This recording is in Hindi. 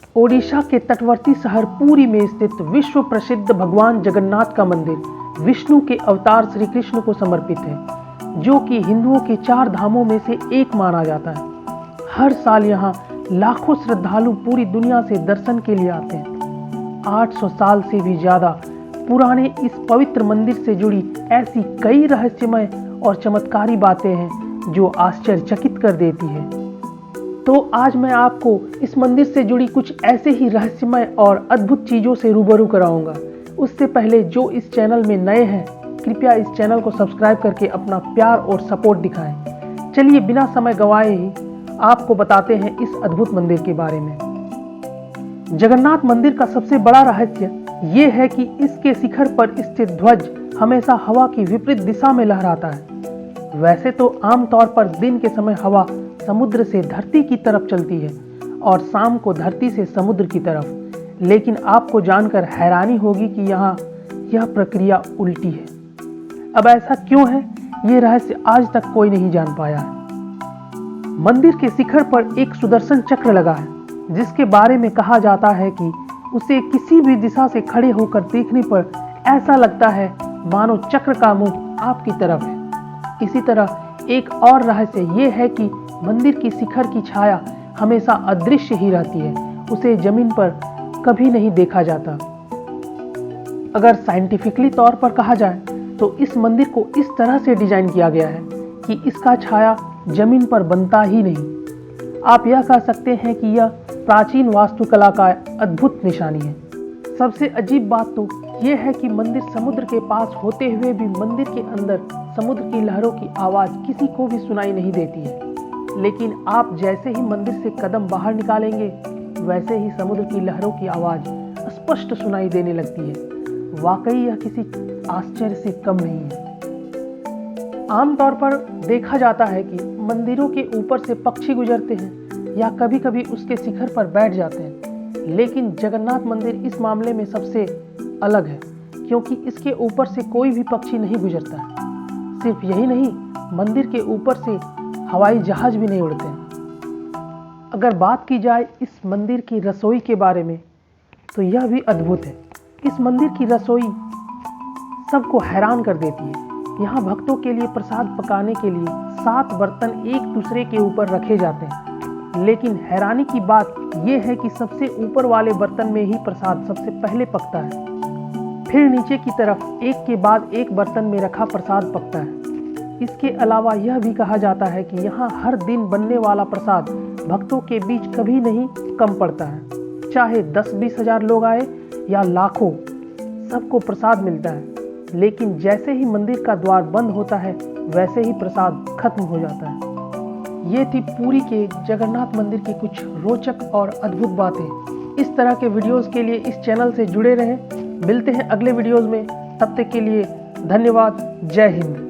ओडिशा के तटवर्ती शहर पुरी में स्थित विश्व प्रसिद्ध भगवान जगन्नाथ का मंदिर विष्णु के अवतार श्री कृष्ण को समर्पित है, जो कि हिंदुओं के 4 धामों में से एक माना जाता है। हर साल यहाँ लाखों श्रद्धालु पूरी दुनिया से दर्शन के लिए आते हैं। 800 साल से भी ज्यादा पुराने इस पवित्र मंदिर से जुड़ी ऐसी कई रहस्यमय और चमत्कारी बातें हैं जो आश्चर्यचकित कर देती है। तो आज मैं आपको इस मंदिर से जुड़ी कुछ ऐसे ही रहस्यमय और अद्भुत चीज़ों से रूबरू कराऊंगा। उससे पहले जो इस चैनल में नए हैं, कृपया इस चैनल को सब्सक्राइब करके अपना प्यार और सपोर्ट दिखाएं। चलिए बिना समय गंवाए ही आपको बताते हैं इस अद्भुत मंदिर के बारे में। जगन्नाथ मंदिर का सबसे बड़ा रहस्य ये है कि इसके शिखर पर स्थित ध्वज हमेशा हवा की विपरीत दिशा में लहराता है। वैसे तो आमतौर पर दिन के समय हवा समुद्र से धरती की तरफ चलती है और शाम को धरती से समुद्र की तरफ, लेकिन आपको जानकर हैरानी होगी कि यहाँ यह प्रक्रिया उल्टी है। अब ऐसा क्यों है, ये रहस्य आज तक कोई नहीं जान पाया है। मंदिर के शिखर पर एक सुदर्शन चक्र लगा है, जिसके बारे में कहा जाता है कि उसे किसी भी दिशा से खड़े होकर देखने पर ऐसा लगता है मानो चक्र का मुंह आपकी तरफ है। इसी तरह एक और रहस्य ये है कि मंदिर की शिखर की छाया हमेशा अदृश्य ही रहती है, उसे जमीन पर कभी नहीं देखा जाता। अगर साइंटिफिकली तौर पर कहा जाए तो इस मंदिर को इस तरह से डिजाइन किया गया है कि इसका छाया जमीन पर बनता ही नहीं। आप यह कह सकते हैं कि यह प्राचीन वास्तुकला का अद्भुत निशानी है। सबसे अजीब बात तो यह है कि मंदिर समुद्र के पास होते हुए भी मंदिर के अंदर समुद्र की लहरों की आवाज़ किसी को भी सुनाई नहीं देती है, लेकिन आप जैसे ही मंदिर से कदम बाहर निकालेंगे वैसे ही समुद्र की लहरों की आवाज़ स्पष्ट सुनाई देने लगती है। वाकई यह किसी आश्चर्य से कम नहीं है। आमतौर पर देखा जाता है कि मंदिरों के ऊपर से पक्षी गुजरते हैं या कभी कभी उसके शिखर पर बैठ जाते हैं, लेकिन जगन्नाथ मंदिर इस मामले में सबसे अलग है, क्योंकि इसके ऊपर से कोई भी पक्षी नहीं गुजरता है। सिर्फ यही नहीं, मंदिर के ऊपर से हवाई जहाज भी नहीं उड़ते हैं। अगर बात की जाए इस मंदिर की रसोई के बारे में तो यह भी अद्भुत है। इस मंदिर की रसोई सबको हैरान कर देती है। यहाँ भक्तों के लिए प्रसाद पकाने के लिए 7 बर्तन एक दूसरे के ऊपर रखे जाते हैं, लेकिन हैरानी की बात यह है कि सबसे ऊपर वाले बर्तन में ही प्रसाद सबसे पहले पकता है, फिर नीचे की तरफ एक के बाद एक बर्तन में रखा प्रसाद पकता है। इसके अलावा यह भी कहा जाता है कि यहाँ हर दिन बनने वाला प्रसाद भक्तों के बीच कभी नहीं कम पड़ता है। चाहे 10-20 हजार लोग आए या लाखों, सबको प्रसाद मिलता है। लेकिन जैसे ही मंदिर का द्वार बंद होता है वैसे ही प्रसाद खत्म हो जाता है। ये थी पुरी के जगन्नाथ मंदिर की कुछ रोचक और अद्भुत बातें। इस तरह के वीडियोस के लिए इस चैनल से जुड़े रहें। मिलते हैं अगले वीडियोस में, तब तक के लिए धन्यवाद। जय हिंद।